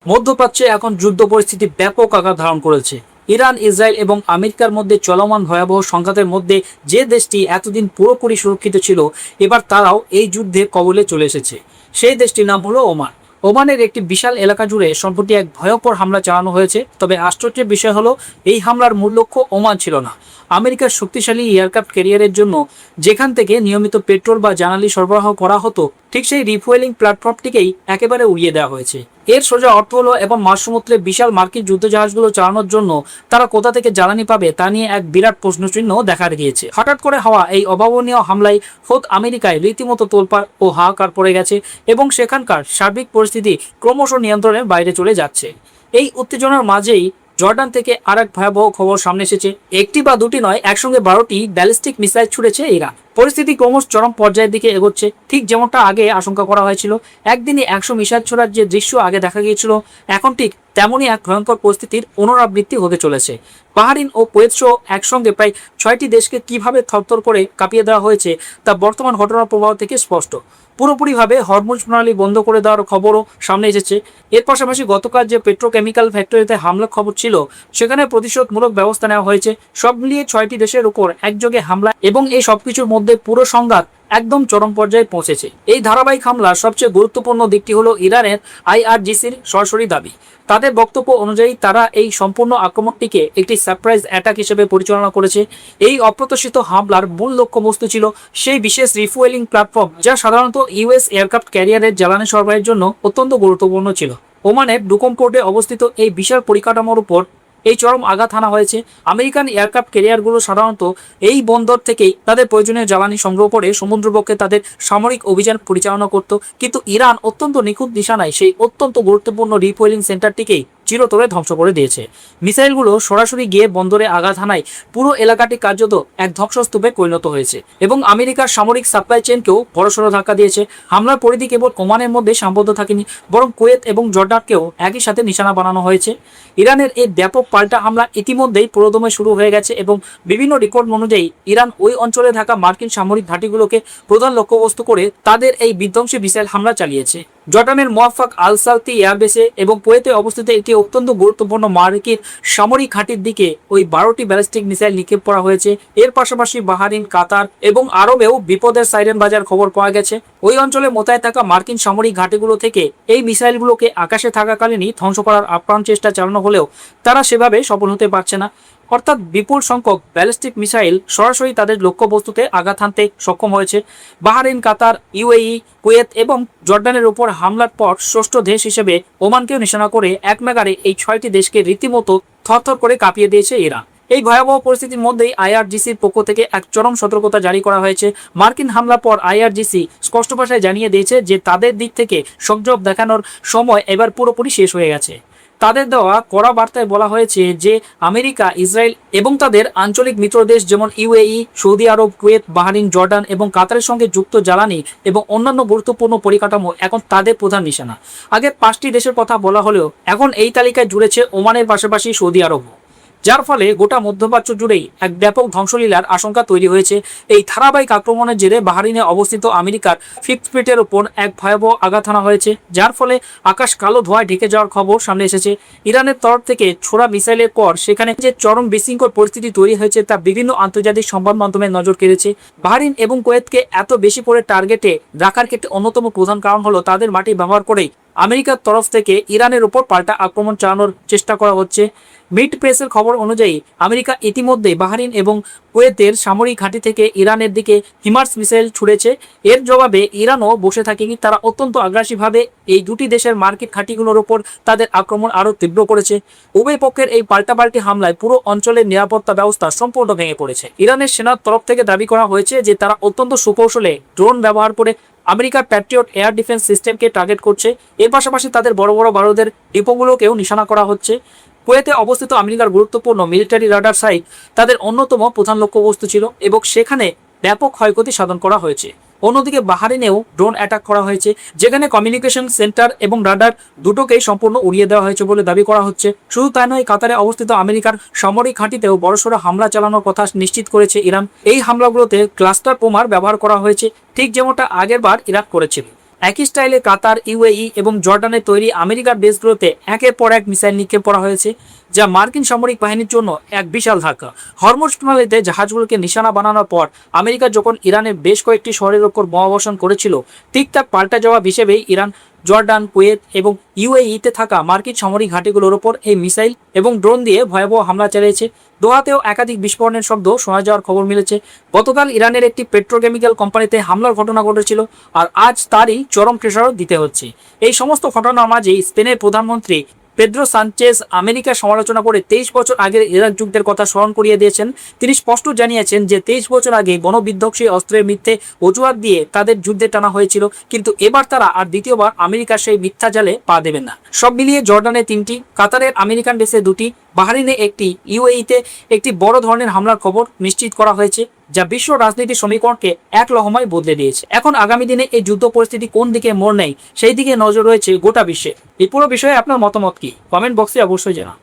মধ্যপ্রাচ্যে এখন যুদ্ধ পরিস্থিতি ব্যাপক আকার ধারণ করেছে। ইরান, ইসরায়েল এবং আমেরিকার মধ্যে চলমান ভয়াবহ সংঘাতের মধ্যে যে দেশটি এতদিন পুরোপুরি সুরক্ষিত ছিল, এবার তারাও এই যুদ্ধে কবলে চলে এসেছে। সেই দেশটির নাম হলো ওমান। ওমানের একটি বিশাল এলাকা জুড়ে সম্প্রতি এক ভয়ঙ্কর হামলা চালানো হয়েছে। তবে আশ্চর্যের বিষয় হলো, এই হামলার মূল লক্ষ্য ওমান ছিল না। আমেরিকার শক্তিশালী এয়ারক্রাফট ক্যারিয়ারের জন্য যেখান থেকে নিয়মিত পেট্রোল বা জ্বালানি সরবরাহ করা হতো, ঠিক সেই রিফুয়েলিং প্ল্যাটফর্মটিকেই একেবারে উড়িয়ে দেওয়া হয়েছে। এর সোজা অর্থ হলো, এবং মহাসমুদ্রে বিশাল মার্কিন যুদ্ধজাহাজগুলো চালানোর জন্য তারা কোথা থেকে জ্বালানি পাবে তা নিয়ে এক বিরাট প্রশ্নচিহ্ন দেখা গিয়েছে। হঠাৎ করে হওয়া এই অভাবনীয় হামলায় খোদ আমেরিকায় রীতিমতো তোলপাড় ও হাহাকার পড়ে গেছে, এবং সেখানকার সার্বিক পরিস্থিতি ক্রমশ নিয়ন্ত্রণের বাইরে চলে যাচ্ছে। এই উত্তেজনার মাঝেই জর্ডান থেকে আরেক ভয়াবহ খবর সামনে এসেছে। একটি বা দুটি নয়, একসঙ্গে 12টি ব্যালিস্টিক মিসাইল ছুড়েছে ইরান। পরিস্থিতি ক্রমশ চরম পর্যায়ের দিকে এগোচ্ছে, ঠিক যেমনটা আগে আশঙ্কা করা হয়েছিল। একদিনে 100 মিসাইল ছোড়ার যে দৃশ্য আগে দেখা গিয়েছিল, এখন ঠিক তেমনই এক ভয়ঙ্কর পরিস্থিতির পুনরাবৃত্তি হতে চলেছে। বাহরিন ও কুয়েত সহ একসঙ্গে প্রায় 6টি দেশকে কিভাবে থরথর করে কাঁপিয়ে দেওয়া হয়েছে তা বর্তমান ঘটনার প্রবাহ থেকে স্পষ্ট। পুরোপুরিভাবে হরমুজ প্রণালী বন্ধ করে দেওয়ার খবরও সামনে এসেছে। এর পাশাপাশি গতকাল যে পেট্রোকেমিক্যাল ফ্যাক্টরিতে হামলার খবর ছিল, সেখানে প্রতিশোধমূলক ব্যবস্থা নেওয়া হয়েছে। সব মিলিয়ে 6টি দেশের উপর একযোগে হামলা, এবং এই সবকিছুর মধ্যে পুরো সংঘাত একদম চরম পর্যায়ে পৌঁছেছে। এই ধারাবাহিক হামলার সবচেয়ে গুরুত্বপূর্ণ দিকটি হলো ইরানের আইআরজিসির সরাসরি দাবি। তাদের বক্তব্য অনুযায়ী তারা এই সম্পূর্ণ আক্রমণটিকে একটি সারপ্রাইজ অ্যাটাক হিসেবে পরিচালনা করেছে। এই অপ্রত্যাশিত হামলার মূল লক্ষ্যবস্তু ছিল সেই বিশেষ রিফুয়েলিং প্ল্যাটফর্ম, যা সাধারণত ইউএস এয়ারক্রাফট ক্যারিয়ারের জ্বালানি সরবরাহের জন্য অত্যন্ত গুরুত্বপূর্ণ ছিল। ওমানের ডুকম পোর্টে অবস্থিত এই বিশাল পরিকাঠামোর উপর এই চরম আঘাত হানা হয়েছে। আমেরিকান এয়ারক্রাফট ক্যারিয়ারগুলো সাধারণত এই বন্দর থেকেই তাদের প্রয়োজনীয় জ্বালানি সংগ্রহ করে সমুদ্রবক্ষে তাদের সামরিক অভিযান পরিচালনা করত, কিন্তু ইরান অত্যন্ত নিখুঁত নিশানায় সেই অত্যন্ত গুরুত্বপূর্ণ রিফুয়েলিং সেন্টারটিকেই চিরতরে ধ্বংস করে দিয়েছে। মিসাইলগুলো সরাসরি গিয়ে বন্দরে আঘাত হানায় পুরো এলাকাটি কার্যত এক ধ্বংসস্তূপে পরিণত হয়েছে, এবং আমেরিকার সামরিক সাপ্লাই চেনকেও বড়সড় ধাক্কা দিয়েছে। হামলার পরিধি কেবল ওমানের মধ্যে সীমাবদ্ধ থাকেনি, বরং কুয়েত এবং জর্ডানকেও একই সাথে নিশানা বানানো হয়েছে। ইরানের এই ব্যাপক পাল্টা হামলা ইতিমধ্যেই পুরোদমে শুরু হয়ে গেছে, এবং বিভিন্ন রিপোর্ট অনুযায়ী ইরান ওই অঞ্চলে থাকা মার্কিন সামরিক ঘাঁটিগুলোকে প্রধান লক্ষ্যবস্তু করে তাদের এই বিধ্বংসী মিসাইল হামলা চালিয়েছে। জর্ডানের মোয়াফাক আল সালতি এয়ারবেসে এবং কুয়েতে অবস্থিত একটি অত্যন্ত গুরুত্বপূর্ণ মার্কিন সামরিক ঘাঁটির দিকে ওই 12টি ব্যালিস্টিক মিসাইল নিক্ষেপ করা হয়েছে। এর পাশাপাশি বাহরিন, কাতার এবং আরবেও বিপদের সাইরেন বাজার খবর পাওয়া গেছে। ওই অঞ্চলে মোতায়েন থাকা মার্কিন সামরিক ঘাঁটিগুলো থেকে এই মিসাইলগুলোকে আকাশে থাকাকালীনই ধ্বংস করার আপ্রাণ চেষ্টা চালানো হলেও তারা সেভাবে সফল হতে পারছে না। অর্থাৎ বিপুল সংখ্যক ব্যালিস্টিক মিসাইল সরাসরি তাদের লক্ষ্যবস্তুতে আঘাত হানতে সক্ষম হয়েছে। বাহরিন, কাতার, ইউএই, কুয়েত এবং জর্ডানের উপর হামলার পর ষষ্ঠ দেশ হিসেবে ওমানকেও নিশানা করে একনাগাড়ে এই 6টি দেশকে রীতিমতো থরথর করে কাঁপিয়ে দিয়েছে ইরান। এই ভয়াবহ পরিস্থিতির মধ্যেই আইআরজিসির পক্ষ থেকে এক চরম সতর্কতা জারি করা হয়েছে। মার্কিন হামলার পর আইআরজিসি স্পষ্ট ভাষায় জানিয়ে দিয়েছে যে তাদের দিক থেকে সংযোগ দেখানোর সময় এবার পুরোপুরি শেষ হয়ে গেছে। তাদের দেওয়া কড়া বার্তায় বলা হয়েছে যে আমেরিকা, ইসরায়েল এবং তাদের আঞ্চলিক মিত্র দেশ যেমন ইউএই, সৌদি আরব, কুয়েত, বাহরিন, জর্ডান এবং কাতারের সঙ্গে যুক্ত জ্বালানি এবং অন্যান্য গুরুত্বপূর্ণ পরিকাঠামো এখন তাদের প্রধান নিশানা। আগে 5টি দেশের কথা বলা হলেও এখন এই তালিকায় জুড়েছে ওমানের পাশাপাশি সৌদি আরবও, যার ফলে গোটা মধ্যপ্রাচ্য জুড়েই এক ব্যাপক ধ্বংসলীলার আশঙ্কা তৈরি হয়েছে। এই ধারাবাহিক আক্রমণের জেরে বাহরিনে অবস্থিত আমেরিকার ফিফথ ফ্লিটের উপর এক ভয়াবহ আঘাত হানা হয়েছে, যার ফলে আকাশ কালো ধোঁয়ায় ঢেকে যাওয়ার খবর সামনে এসেছে। ইরানের তরফ থেকে ছোড়া মিসাইলের পর সেখানে যে চরম বিশৃঙ্খল পরিস্থিতি তৈরি হয়েছে তা বিভিন্ন আন্তর্জাতিক সংবাদ মাধ্যমে নজর কেড়েছে। বাহরিন এবং কুয়েতকে এত বেশি করে টার্গেটে রাখার ক্ষেত্রে অন্যতম প্রধান কারণ হলো তাদের মাটি ব্যবহার করেই আমেরিকার তরফ থেকে ইরানের উপর পাল্টা আক্রমণ চালানোর চেষ্টা করা হচ্ছে। মিড প্রেসের খবর অনুযায়ী আমেরিকা ইতিমধ্যে বাহরিন এবং কুয়েতের সামরিক ঘাঁটি থেকে ইরানের দিকে হিমার্স মিসাইল ছুড়েছে। এর জবাবে ইরানও বসে থাকেনি, তারা অত্যন্ত আগ্রাসীভাবে এই দুটি দেশের মার্কিন ঘাঁটিগুলোর উপর তাদের আক্রমণ আরও তীব্র করেছে। উভয় পক্ষের এই পাল্টাপাল্টি হামলায় পুরো অঞ্চলের নিরাপত্তা ব্যবস্থা সম্পূর্ণ ভেঙে পড়েছে। ইরানের সেনার তরফ থেকে দাবি করা হয়েছে যে তারা অত্যন্ত সুকৌশলে ড্রোন ব্যবহার করে আমেরিকার প্যাট্রিয়ট এয়ার ডিফেন্স সিস্টেমকে টার্গেট করছে। এর পাশাপাশি তাদের বড় বড় বারুদের ডিপোগুলোকেও নিশানা করা হচ্ছে। কুয়েতে অবস্থিত আমেরিকার গুরুত্বপূর্ণ মিলিটারি রাডার সাইট তাদের অন্যতম প্রধান লক্ষ্যবস্তু ছিল, এবং সেখানে ব্যাপক ক্ষয়ক্ষতি সাধন করা হয়েছে। অন্যদিকে বাহরিনেও ড্রোন অ্যাটাক করা হয়েছে, যেখানে কমিউনিকেশন সেন্টার এবং রাডার দুটোকেই সম্পূর্ণ উড়িয়ে দেওয়া হয়েছে বলে দাবি করা হচ্ছে। শুধু তাই নয়, কাতারে অবস্থিত আমেরিকার সামরিক ঘাঁটিতেও বড়সড় হামলা চালানোর কথা নিশ্চিত করেছে ইরান। এই হামলাগুলোতে ক্লাস্টার বোমার ব্যবহার করা হয়েছে, ঠিক যেমনটা আগের বার ইরাক করেছিল। একই স্টাইলে কাতার, ইউএই এবং জর্ডানের তৈরি আমেরিকার বেসগুলোতে একের পর এক মিসাইল নিক্ষেপ করা হয়েছে, যা মার্কিন সামরিক বাহিনীর জন্য এক বিশাল ধাক্কা। হরমুজ প্রণালীতে জাহাজগুলোকে নিশানা বানানোর পর আমেরিকা যখন ইরানের বেশ কয়েকটি শহরের ওপর বোমাবর্ষণ করেছিল, ঠিক তার পাল্টা জবাব হিসেবেই ইরান জর্ডান, কুয়েত এবং ইউএইতে থাকা মার্কিন সামরিক ঘাঁটিগুলোর ওপর এই মিসাইল এবং ড্রোন দিয়ে ভয়াবহ হামলা চালিয়েছে। দোহাতেও একাধিক বিস্ফোরণের শব্দ শোনা যাওয়ার খবর মিলেছে। গতকাল ইরানের একটি পেট্রোকেমিক্যাল কোম্পানিতে হামলার ঘটনা ঘটেছিল, আর আজ তারই চরম প্রেসারও দিতে হচ্ছে। এই সমস্ত ঘটনার মাঝেই স্পেনের প্রধানমন্ত্রী পেদ্রো সানচেজ আমেরিকার সমালোচনা করে 23 বছর আগের ইরাক যুদ্ধের কথা স্মরণ করিয়ে দিয়েছেন। তিনি স্পষ্ট জানিয়েছেন যে 23 বছর আগে গণবিধ্বংসী অস্ত্রের মিথ্যে অজুহাত দিয়ে তাদের যুদ্ধে টানা হয়েছিল, কিন্তু এবার তারা আর দ্বিতীয়বার আমেরিকার সেই মিথ্যা জালে পা দেবেন না। সব মিলিয়ে জর্ডানে 3টি, কাতারের আমেরিকান বেসে 2টি, বাহরিনে 1টি, ইউএইতে একটি বড় ধরনের হামলার খবর নিশ্চিত করা হয়েছে, যা বিশ্ব রাজনীতির সমীকরণকে এক লহমায় বদলে দিয়েছে। এখন আগামী দিনে এই যুদ্ধ পরিস্থিতি কোন দিকে মোড় নেয় সেই দিকে নজর রয়েছে গোটা বিশ্বে। এই পুরো বিষয়ে আপনার মতামত কি? কমেন্ট বক্সে অবশ্যই জানান।